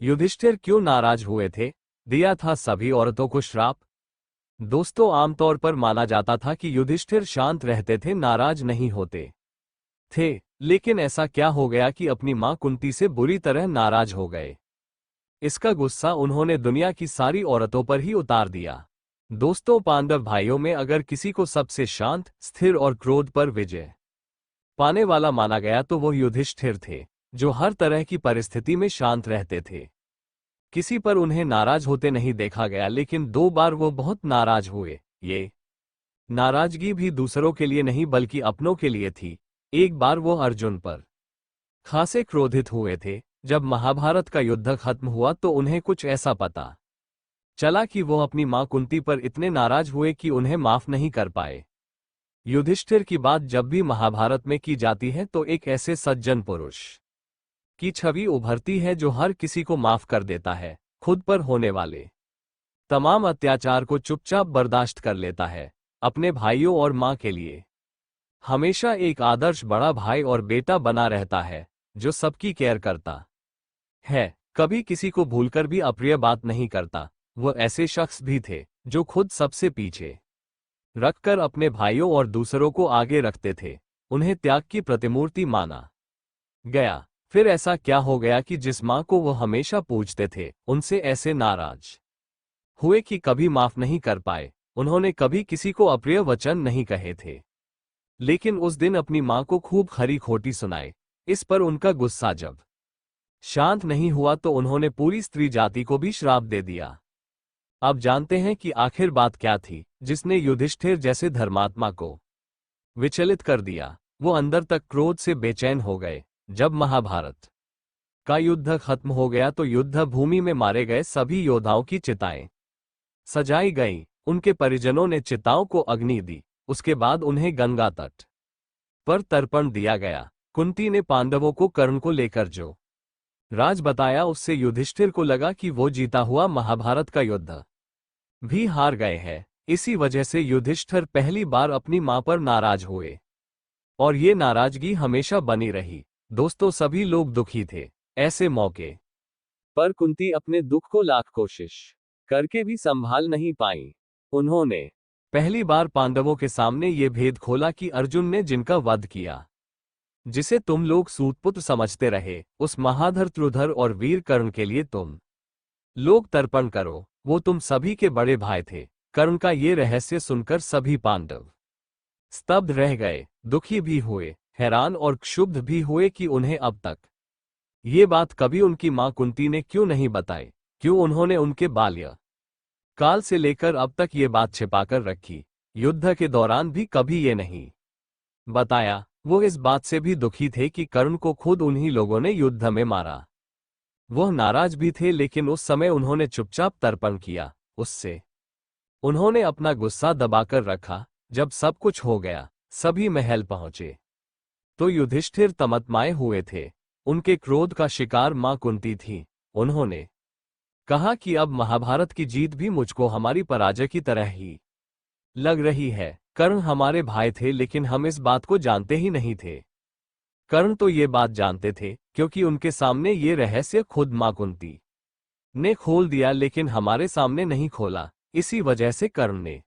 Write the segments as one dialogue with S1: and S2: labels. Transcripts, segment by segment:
S1: युधिष्ठिर क्यों नाराज हुए थे? दिया था सभी औरतों को श्राप। दोस्तों, आमतौर पर माना जाता था कि युधिष्ठिर शांत रहते थे, नाराज नहीं होते थे। लेकिन ऐसा क्या हो गया कि अपनी मां कुंती से बुरी तरह नाराज हो गए? इसका गुस्सा उन्होंने दुनिया की सारी औरतों पर ही उतार दिया। दोस्तों, पांडव भाइयों में अगर किसी को सबसे शांत, स्थिर और क्रोध पर विजय पाने वाला माना गया तो वो युधिष्ठिर थे, जो हर तरह की परिस्थिति में शांत रहते थे। किसी पर उन्हें नाराज होते नहीं देखा गया, लेकिन 2 बार वो बहुत नाराज हुए। ये नाराजगी भी दूसरों के लिए नहीं बल्कि अपनों के लिए थी। एक बार वो अर्जुन पर खासे क्रोधित हुए थे। जब महाभारत का युद्ध खत्म हुआ तो उन्हें कुछ ऐसा पता चला कि वो अपनी मां कुंती पर इतने नाराज हुए कि उन्हें माफ नहीं कर पाए। युधिष्ठिर की बात जब भी महाभारत में की जाती है तो एक ऐसे सज्जन पुरुष की छवि उभरती है जो हर किसी को माफ कर देता है, खुद पर होने वाले तमाम अत्याचार को चुपचाप बर्दाश्त कर लेता है, अपने भाइयों और मां के लिए हमेशा एक आदर्श बड़ा भाई और बेटा बना रहता है, जो सबकी केयर करता है, कभी किसी को भूलकर भी अप्रिय बात नहीं करता। वो ऐसे शख्स भी थे जो खुद सबसे पीछे रखकर अपने भाइयों और दूसरों को आगे रखते थे। उन्हें त्याग की प्रतिमूर्ति माना गया। फिर ऐसा क्या हो गया कि जिस मां को वो हमेशा पूजते थे, उनसे ऐसे नाराज हुए कि कभी माफ नहीं कर पाए। उन्होंने कभी किसी को अप्रिय वचन नहीं कहे थे, लेकिन उस दिन अपनी मां को खूब खरी खोटी सुनाए। इस पर उनका गुस्सा जब शांत नहीं हुआ तो उन्होंने पूरी स्त्री जाति को भी श्राप दे दिया। अब जानते हैं कि आखिर बात क्या थी जिसने युधिष्ठिर जैसे धर्मात्मा को विचलित कर दिया। वो अंदर तक क्रोध से बेचैन हो गए। जब महाभारत का युद्ध खत्म हो गया तो युद्ध भूमि में मारे गए सभी योद्धाओं की चिताएं सजाई गईं। उनके परिजनों ने चिताओं को अग्नि दी। उसके बाद उन्हें गंगा तट पर तर्पण दिया गया। कुंती ने पांडवों को कर्ण को लेकर जो राज बताया, उससे युधिष्ठिर को लगा कि वो जीता हुआ महाभारत का युद्ध भी हार गए हैं। इसी वजह से युधिष्ठिर पहली बार अपनी मां पर नाराज हुए और ये नाराजगी हमेशा बनी रही। दोस्तों, सभी लोग दुखी थे। ऐसे मौके पर कुंती अपने दुख को लाख कोशिश करके भी संभाल नहीं पाई। उन्होंने पहली बार पांडवों के सामने ये भेद खोला कि अर्जुन ने जिनका वध किया, जिसे तुम लोग सूतपुत्र समझते रहे, उस महाधर त्रुधर और वीर कर्ण के लिए तुम लोग तर्पण करो। वो तुम सभी के बड़े भाई थे। कर्ण का ये रहस्य सुनकर सभी पांडव स्तब्ध रह गए, दुखी भी हुए, हैरान और क्षुब्ध भी हुए कि उन्हें अब तक ये बात कभी उनकी मां कुंती ने क्यों नहीं बताई। क्यों उन्होंने उनके बाल्य काल से लेकर अब तक ये बात छिपाकर रखी। युद्ध के दौरान भी कभी ये नहीं बताया। वो इस बात से भी दुखी थे कि कर्ण को खुद उन्हीं लोगों ने युद्ध में मारा। वह नाराज भी थे, लेकिन उस समय उन्होंने चुपचाप तर्पण किया। उससे उन्होंने अपना गुस्सा दबाकर रखा। जब सब कुछ हो गया, सभी महल पहुंचे, तो युधिष्ठिर तमतमाए हुए थे। उनके क्रोध का शिकार मां कुंती थी। उन्होंने कहा कि अब महाभारत की जीत भी मुझको हमारी पराजय की तरह ही लग रही है। कर्ण हमारे भाई थे, लेकिन हम इस बात को जानते ही नहीं थे। कर्ण तो ये बात जानते थे, क्योंकि उनके सामने ये रहस्य खुद मां कुंती ने खोल दिया, लेकिन हमारे सामने नहीं खोला। इसी वजह से कर्ण ने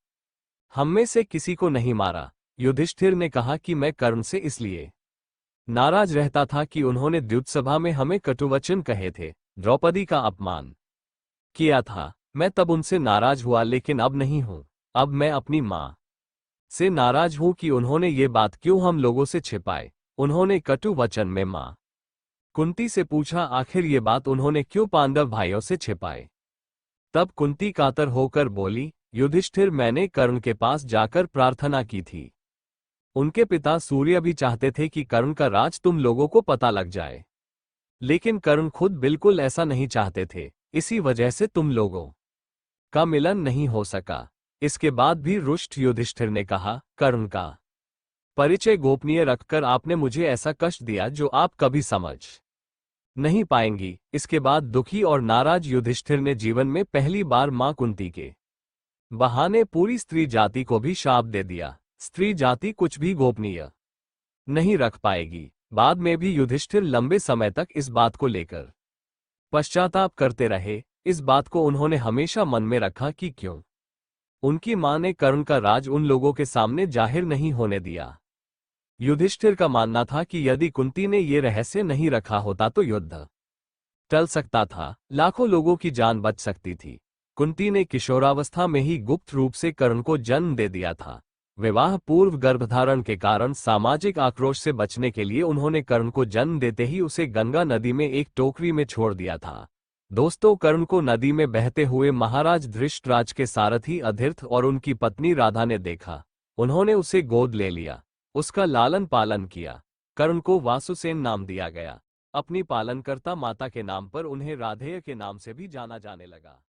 S1: हम में से किसी को नहीं मारा। युधिष्ठिर ने कहा कि मैं कर्ण से इसलिए नाराज रहता था कि उन्होंने द्युत्सभा में हमें कटुवचन कहे थे, द्रौपदी का अपमान किया था। मैं तब उनसे नाराज हुआ, लेकिन अब नहीं हूं। अब मैं अपनी मां से नाराज हूं कि उन्होंने ये बात क्यों हम लोगों से छिपाए। उन्होंने कटु वचन में मां कुंती से पूछा, आखिर ये बात उन्होंने क्यों पांडव भाइयों से छिपाए। तब कुंती कातर होकर बोली, युधिष्ठिर, मैंने कर्ण के पास जाकर प्रार्थना की थी। उनके पिता सूर्य भी चाहते थे कि कर्ण का राज तुम लोगों को पता लग जाए, लेकिन कर्ण खुद बिल्कुल ऐसा नहीं चाहते थे। इसी वजह से तुम लोगों का मिलन नहीं हो सका। इसके बाद भी रुष्ट युधिष्ठिर ने कहा, कर्ण का परिचय गोपनीय रखकर आपने मुझे ऐसा कष्ट दिया जो आप कभी समझ नहीं पाएंगी। इसके बाद दुखी और नाराज युधिष्ठिर ने जीवन में पहली बार मां कुंती के बहाने पूरी स्त्री जाति को भी शाप दे दिया। स्त्री जाति कुछ भी गोपनीय नहीं रख पाएगी। बाद में भी युधिष्ठिर लंबे समय तक इस बात को लेकर पश्चाताप करते रहे। इस बात को उन्होंने हमेशा मन में रखा कि क्यों उनकी मां ने कर्ण का राज उन लोगों के सामने जाहिर नहीं होने दिया। युधिष्ठिर का मानना था कि यदि कुंती ने ये रहस्य नहीं रखा होता तो युद्ध टल सकता था, लाखों लोगों की जान बच सकती थी। कुंती ने किशोरावस्था में ही गुप्त रूप से कर्ण को जन्म दे दिया था। विवाह पूर्व गर्भधारण के कारण सामाजिक आक्रोश से बचने के लिए उन्होंने कर्ण को जन्म देते ही उसे गंगा नदी में एक टोकरी में छोड़ दिया था। दोस्तों, कर्ण को नदी में बहते हुए महाराज धृष्टराज के सारथी अधिरथ और उनकी पत्नी राधा ने देखा। उन्होंने उसे गोद ले लिया, उसका लालन पालन किया। कर्ण को वासुसेन नाम दिया गया। अपनी पालनकर्ता माता के नाम पर उन्हें राधेय के नाम से भी जाना जाने लगा।